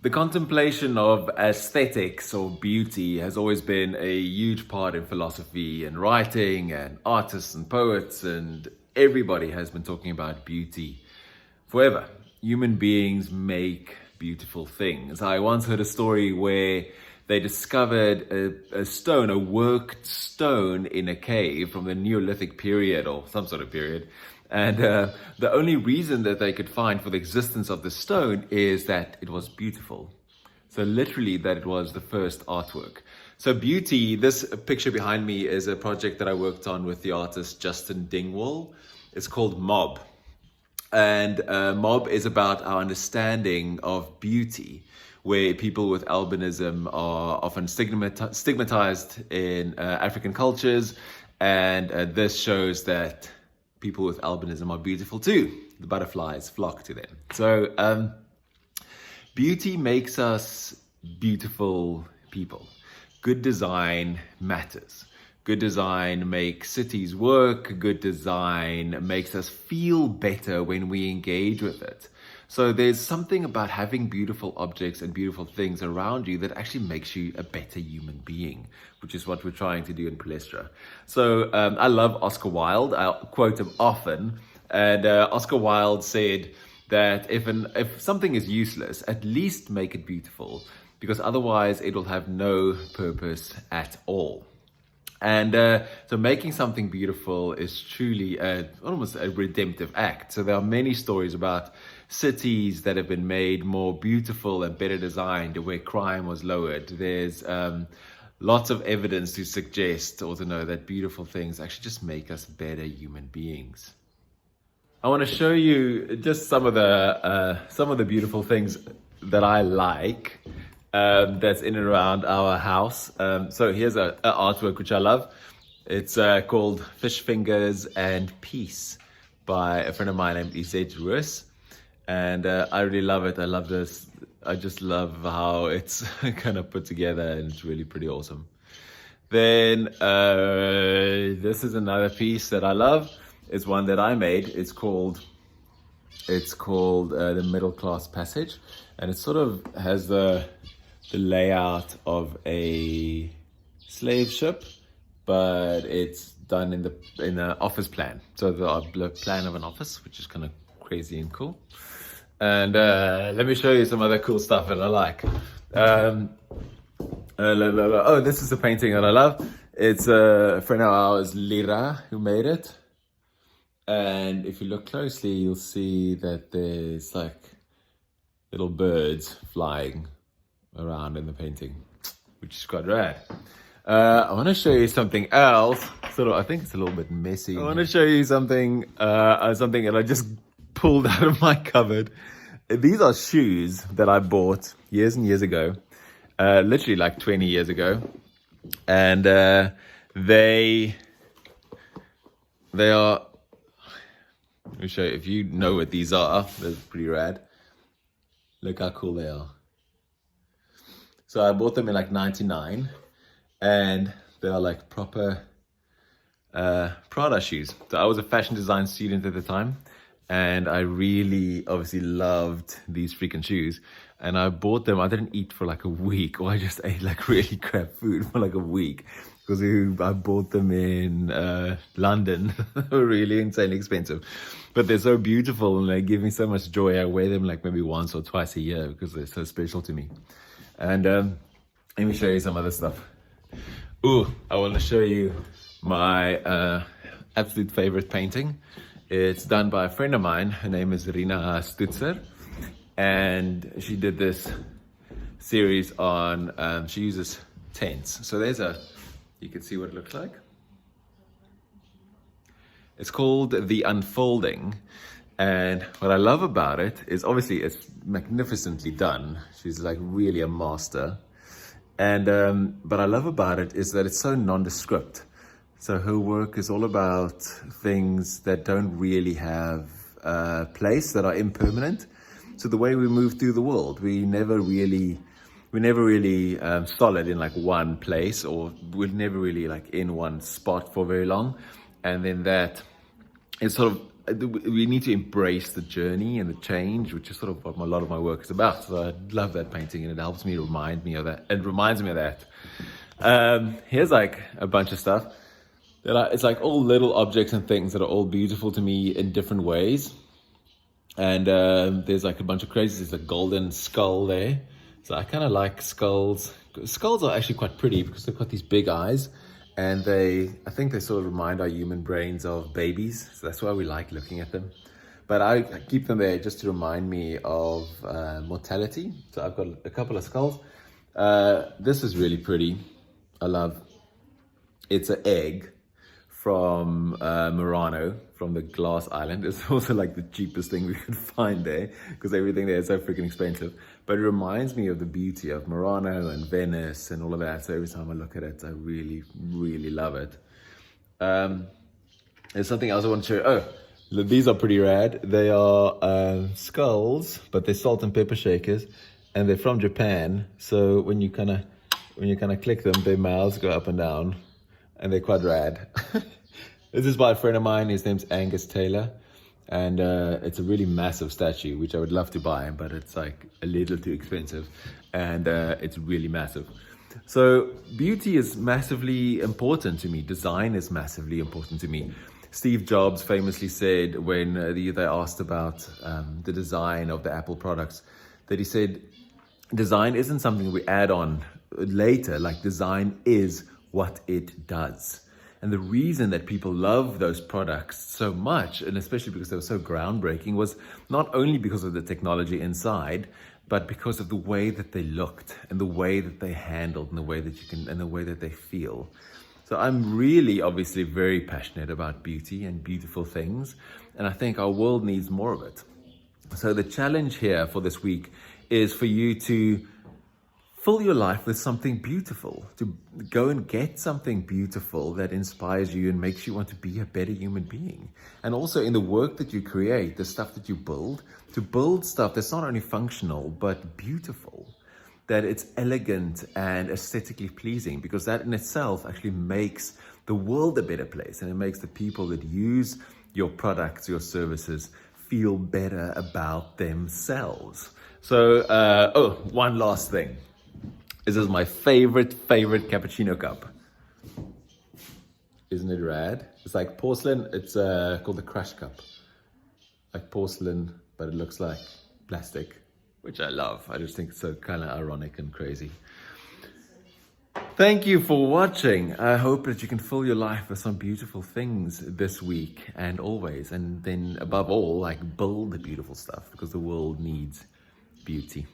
The contemplation of aesthetics or beauty has always been a huge part in philosophy and writing, and artists and poets, and everybody has been talking about beauty forever. Human beings make beautiful things. I once heard a story where they discovered a stone, a worked stone in a cave from the Neolithic period or some sort of period. And the only reason that they could find for the existence of the stone is that it was beautiful. So literally that it was the first artwork. So beauty, this picture behind me is a project that I worked on with the artist Justin Dingwall. It's called Mob. And Mob is about our understanding of beauty, where people with albinism are often stigmatized in African cultures. And this shows that people with albinism are beautiful too. The butterflies flock to them. So beauty makes us beautiful people. Good design matters. Good design makes cities work. Good design makes us feel better when we engage with it. So there's something about having beautiful objects and beautiful things around you that actually makes you a better human being, which is what we're trying to do in Palestra. So I love Oscar Wilde. I quote him often. And Oscar Wilde said that if something is useless, at least make it beautiful, because otherwise it will have no purpose at all. And so making something beautiful is truly almost a redemptive act. So there are many stories about cities that have been made more beautiful and better designed, where crime was lowered. There's lots of evidence to suggest or to know that beautiful things actually just make us better human beings. I want to show you just some of the beautiful things that I like. That's in and around our house. So here's an artwork which I love. It's called Fish Fingers and Peace by a friend of mine named Isette Ruiz. And I really love it. I love this. I just love how it's kind of put together, and it's really pretty awesome. Then this is another piece that I love. It's one that I made. It's called The Middle Class Passage. And it sort of has the layout of a slave ship, but it's done in the office plan. So the plan of an office, which is kind of crazy and cool. And let me show you some other cool stuff that I like. Oh, this is a painting that I love. It's a friend of ours, Lira, who made it. And if you look closely, you'll see that there's like little birds flying around in the painting, which is quite rad. I want to show you something else. I think it's a little bit messy. I want to show you something that I just pulled out of my cupboard. These are shoes that I bought years and years ago, literally like 20 years ago, and they are. Let me show you. If you know what these are, they're pretty rad. Look how cool they are. So I bought them in like 99, and they are like proper Prada shoes. So I was a fashion design student at the time, and I really obviously loved these freaking shoes. And I bought them. I didn't eat for like a week, or I just ate like really crap food for like a week, because I bought them in London. They were really insanely expensive, but they're so beautiful and they give me so much joy. I wear them like maybe once or twice a year because they're so special to me. And let me show you some other stuff. Ooh, I want to show you my absolute favorite painting. It's done by a friend of mine. Her name is Rina Stutzer. And she did this series on, she uses tents. So you can see what it looks like. It's called The Unfolding. And what I love about it is obviously it's magnificently done. She's like really a master. And but I love about it is that it's so nondescript. So her work is all about things that don't really have a place, that are impermanent. So the way we move through the world, we're never really solid in like one place, or we're never really like in one spot for very long. And then that is sort of we need to embrace the journey and the change, which is sort of what a lot of my work is about. So I love that painting, and it helps me remind me of that. It reminds me of that. Here's like a bunch of stuff. It's like all little objects and things that are all beautiful to me in different ways. And there's like a bunch of crazies. There's a golden skull there. So I kind of like skulls. Skulls are actually quite pretty because they've got these big eyes. And I think they sort of remind our human brains of babies. So that's why we like looking at them. But I keep them there just to remind me of mortality. So I've got a couple of skulls. This is really pretty. I love. It's an egg from Murano, from the Glass Island. It's also like the cheapest thing we could find there because everything there is so freaking expensive. But it reminds me of the beauty of Murano and Venice and all of that. So every time I look at it, I really, really love it. There's something else I want to show you. Oh, these are pretty rad. They are skulls, but they're salt and pepper shakers, and they're from Japan. So when you kind of click them, their mouths go up and down, and they're quite rad. This is by a friend of mine. His name's Angus Taylor. And it's a really massive statue, which I would love to buy, but it's like a little too expensive. And it's really massive. So beauty is massively important to me. Design is massively important to me. Steve Jobs famously said when they asked about the design of the Apple products, that he said, design isn't something we add on later. Like, design is what it does. And the reason that people love those products so much, and especially because they were so groundbreaking, was not only because of the technology inside, but because of the way that they looked and the way that they handled and the way that and the way that they feel. So I'm really obviously very passionate about beauty and beautiful things. And I think our world needs more of it. So the challenge here for this week is for you to fill your life with something beautiful, to go and get something beautiful that inspires you and makes you want to be a better human being. And also in the work that you create, the stuff that you build, to build stuff that's not only functional, but beautiful, that it's elegant and aesthetically pleasing, because that in itself actually makes the world a better place, and it makes the people that use your products, your services, feel better about themselves. So, one last thing. This is my favorite cappuccino cup. Isn't it rad? It's like porcelain. It's called the Crush Cup. Like porcelain, but it looks like plastic, which I love. I just think it's so kind of ironic and crazy. Thank you for watching. I hope that you can fill your life with some beautiful things this week and always. And then above all, like, build the beautiful stuff, because the world needs beauty.